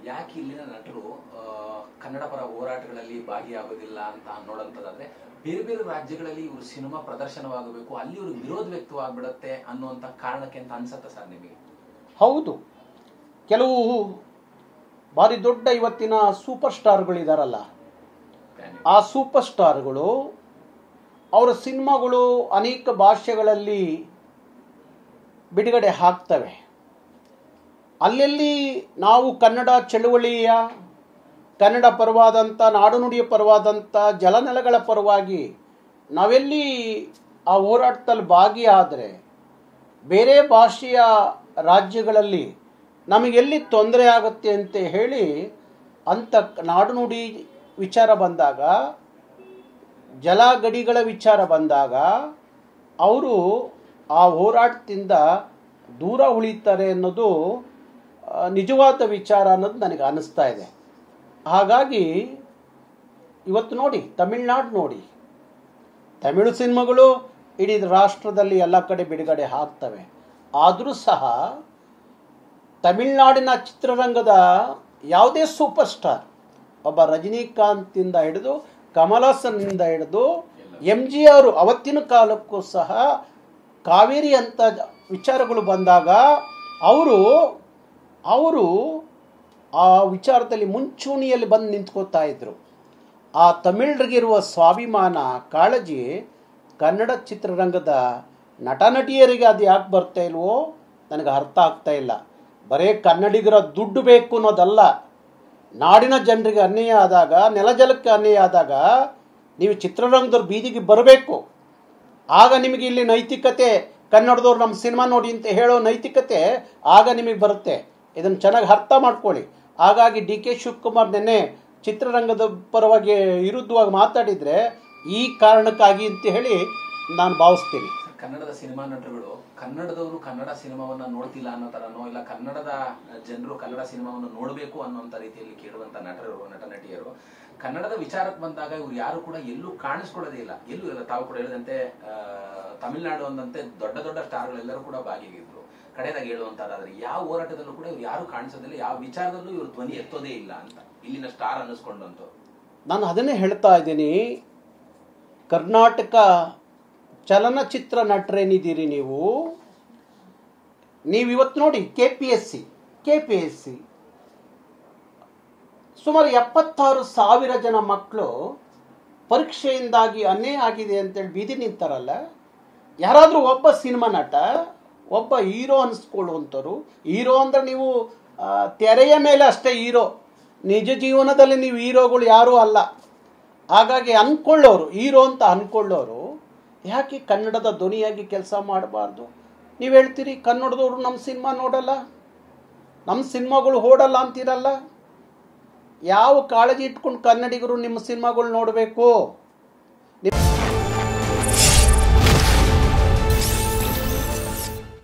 ಯಾಕೆ ಇಲ್ಲಿನ ನಟರು ಕನ್ನಡ ಪರ ಹೋರಾಟಗಳಲ್ಲಿ ಭಾಗಿಯಾಗೋದಿಲ್ಲ ಅಂತ ನೋಡಂತದಾದ್ರೆ ಬೇರೆ ಬೇರೆ ರಾಜ್ಯಗಳಲ್ಲಿ ಇವರು ಸಿನಿಮಾ ಪ್ರದರ್ಶನವಾಗಬೇಕು, ಅಲ್ಲಿ ಇವರು ವಿರೋಧ ವ್ಯಕ್ತವಾಗ್ಬಿಡತ್ತೆ ಅನ್ನುವಂತ ಕಾರಣಕ್ಕೆ ಅಂತ ಅನ್ಸತ್ತ ಸರ್ ನಿಮಗೆ? ಹೌದು, ಕೆಲವು ಭಾರಿ ದೊಡ್ಡ ಇವತ್ತಿನ ಸೂಪರ್ ಸ್ಟಾರ್ಗಳಿದಾರಲ್ಲ, ಆ ಸೂಪರ್ ಸ್ಟಾರ್ಗಳು ಅವರ ಸಿನಿಮಾಗಳು ಅನೇಕ ಭಾಷೆಗಳಲ್ಲಿ ಬಿಡುಗಡೆ ಆಗ್ತವೆ. ಅಲ್ಲೆಲ್ಲಿ ನಾವು ಕನ್ನಡ ಚಳುವಳಿಯ, ಕನ್ನಡ ಪರವಾದಂಥ, ನಾಡುನುಡಿಯ ಪರವಾದಂಥ, ಜಲನೆಲಗಳ ಪರವಾಗಿ ನಾವೆಲ್ಲಿ ಆ ಹೋರಾಟದಲ್ಲಿ ಭಾಗಿಯಾದರೆ ಬೇರೆ ಭಾಷೆಯ ರಾಜ್ಯಗಳಲ್ಲಿ ನಮಗೆಲ್ಲಿ ತೊಂದರೆ ಆಗುತ್ತೆ ಅಂತ ಹೇಳಿ ಅಂಥ ನಾಡುನುಡಿ ವಿಚಾರ ಬಂದಾಗ, ಜಲಗಡಿಗಳ ವಿಚಾರ ಬಂದಾಗ ಅವರು ಆ ಹೋರಾಟದಿಂದ ದೂರ ಉಳಿತಾರೆ ಅನ್ನೋದು ನಿಜವಾದ ವಿಚಾರ ಅನ್ನೋದು ನನಗೆ ಅನ್ನಿಸ್ತಾ ಇದೆ. ಹಾಗಾಗಿ ಇವತ್ತು ನೋಡಿ, ತಮಿಳುನಾಡು ನೋಡಿ, ತಮಿಳು ಸಿನಿಮಾಗಳು ಇಡೀ ರಾಷ್ಟ್ರದಲ್ಲಿ ಎಲ್ಲ ಕಡೆ ಬಿಡುಗಡೆ ಆಗ್ತವೆ. ಆದರೂ ಸಹ ತಮಿಳುನಾಡಿನ ಚಿತ್ರರಂಗದ ಯಾವುದೇ ಸೂಪರ್ ಸ್ಟಾರ್, ಒಬ್ಬ ರಜನಿಕಾಂತಿಂದ ಹಿಡಿದು ಕಮಲ್ ಹಾಸನ್ನಿಂದ ಹಿಡಿದು MG ಅವರು ಅವತ್ತಿನ ಕಾಲಕ್ಕೂ ಸಹ ಕಾವೇರಿ ಅಂತ ವಿಚಾರಗಳು ಬಂದಾಗ ಅವರು ಆ ವಿಚಾರದಲ್ಲಿ ಮುಂಚೂಣಿಯಲ್ಲಿ ಬಂದು ನಿಂತ್ಕೋತಾ ಇದ್ರು. ಆ ತಮಿಳರಿಗಿರುವ ಸ್ವಾಭಿಮಾನ, ಕಾಳಜಿ ಕನ್ನಡ ಚಿತ್ರರಂಗದ ನಟ ನಟಿಯರಿಗೆ ಅದು ಯಾಕೆ ಬರ್ತಾ ಇಲ್ವೋ ನನಗೆ ಅರ್ಥ ಆಗ್ತಾ ಇಲ್ಲ. ಬರೇ ಕನ್ನಡಿಗರ ದುಡ್ಡು ಬೇಕು ಅನ್ನೋದಲ್ಲ, ನಾಡಿನ ಜನರಿಗೆ ಅನ್ಯಾಯ ಆದಾಗ, ನೆಲಜಲಕ್ಕೆ ಅನ್ಯಾಯ ಆದಾಗ ನೀವು ಚಿತ್ರರಂಗದವ್ರು ಬೀದಿಗೆ ಬರಬೇಕು. ಆಗ ನಿಮಗೆ ಇಲ್ಲಿ ನೈತಿಕತೆ, ಕನ್ನಡದವ್ರು ನಮ್ಮ ಸಿನಿಮಾ ನೋಡಿ ಅಂತ ಹೇಳೋ ನೈತಿಕತೆ ಆಗ ನಿಮಗೆ ಬರುತ್ತೆ. ಇದನ್ನು ಚೆನ್ನಾಗಿ ಅರ್ಥ ಮಾಡ್ಕೊಳ್ಳಿ. ಹಾಗಾಗಿ DK ಶಿವಕುಮಾರ್ ನೆನ್ನೆ ಚಿತ್ರರಂಗದ ಪರವಾಗಿ ವಿರುದ್ಧವಾಗಿ ಮಾತಾಡಿದರೆ ಈ ಕಾರಣಕ್ಕಾಗಿ ಅಂತ ಹೇಳಿ ನಾನು ಭಾವಿಸ್ತೀನಿ. ಕನ್ನಡದ ಸಿನಿಮಾ ನಟರುಗಳು ಕನ್ನಡದವರು ಕನ್ನಡ ಸಿನಿಮಾವನ್ನ ನೋಡ್ತಿಲ್ಲ ಅನ್ನೋ ತರನೋ, ಇಲ್ಲ ಕನ್ನಡದ ಜನರು ಕನ್ನಡ ಸಿನಿಮಾವನ್ನು ನೋಡಬೇಕು ಅನ್ನೋಂಥ ರೀತಿಯಲ್ಲಿ ಕೇಳುವಂತ ನಟರು, ನಟ ನಟಿಯರು ಕನ್ನಡದ ವಿಚಾರಕ್ಕೆ ಬಂದಾಗ ಇವ್ರು ಯಾರು ಕೂಡ ಎಲ್ಲೂ ಕಾಣಿಸ್ಕೊಳ್ಳೋದೇ ಇಲ್ಲ. ಎಲ್ಲೂ ಇಲ್ಲ. ತಾವು ಕೂಡ ಹೇಳಿದಂತೆ ತಮಿಳುನಾಡು ಅಂದಂತೆ ದೊಡ್ಡ ದೊಡ್ಡ ಸ್ಟಾರ್ಗಳೆಲ್ಲರೂ ಕೂಡ ಭಾಗಿಯಾಗಿದ್ರು. ಕಡೆದಾಗಿ ಹೇಳುವಂತಾದ್ರೆ ಯಾವ ಹೋರಾಟದಲ್ಲೂ ಕೂಡ ಇವ್ರು ಯಾರು ಕಾಣಿಸೋದಿಲ್ಲ, ಯಾವ ವಿಚಾರದಲ್ಲೂ ಇವ್ರು ಧ್ವನಿ ಎತ್ತೋದೇ ಇಲ್ಲ ಅಂತ ಇಲ್ಲಿನ ಸ್ಟಾರ್ ಅನ್ನಿಸ್ಕೊಂಡಂತ ನಾನು ಅದನ್ನೇ ಹೇಳ್ತಾ ಇದ್ದೀನಿ. ಕರ್ನಾಟಕ ಚಲನಚಿತ್ರ ನಟರೇನಿದ್ದೀರಿ ನೀವು ಇವತ್ತು ನೋಡಿ KPSC ಸುಮಾರು 76,000 ಜನ ಮಕ್ಕಳು ಪರೀಕ್ಷೆಯಿಂದಾಗಿ ಅನ್ಯಾಯ ಆಗಿದೆ ಅಂತೇಳಿ ಬೀದಿ ನಿಂತಾರಲ್ಲ. ಯಾರಾದರೂ ಒಬ್ಬ ಸಿನಿಮಾ ನಟ, ಒಬ್ಬ ಹೀರೋ ಅನಿಸ್ಕೊಳ್ಳುವಂಥವ್ರು, ಹೀರೋ ಅಂದರೆ ನೀವು ತೆರೆಯ ಮೇಲೆ ಅಷ್ಟೇ ಹೀರೋ, ನಿಜ ಜೀವನದಲ್ಲಿ ನೀವು ಹೀರೋಗಳು ಯಾರೂ ಅಲ್ಲ. ಹಾಗಾಗಿ ಅಂದ್ಕೊಳ್ಳೋರು ಹೀರೋ ಅಂತ ಅಂದ್ಕೊಳ್ಳೋರು ಯಾಕೆ ಕನ್ನಡದ ಧ್ವನಿಯಾಗಿ ಕೆಲಸ ಮಾಡಬಾರ್ದು? ನೀವು ಹೇಳ್ತೀರಿ ಕನ್ನಡದವರು ನಮ್ಮ ಸಿನಿಮಾ ನೋಡಲ್ಲ, ನಮ್ಮ ಸಿನಿಮಾಗಳು ಓಡಲ್ಲ ಅಂತೀರಲ್ಲ. ಯಾವ ಕಾಳಜಿ ಇಟ್ಕೊಂಡು ಕನ್ನಡಿಗರು ನಿಮ್ಮ ಸಿನಿಮಾಗಳು ನೋಡಬೇಕು?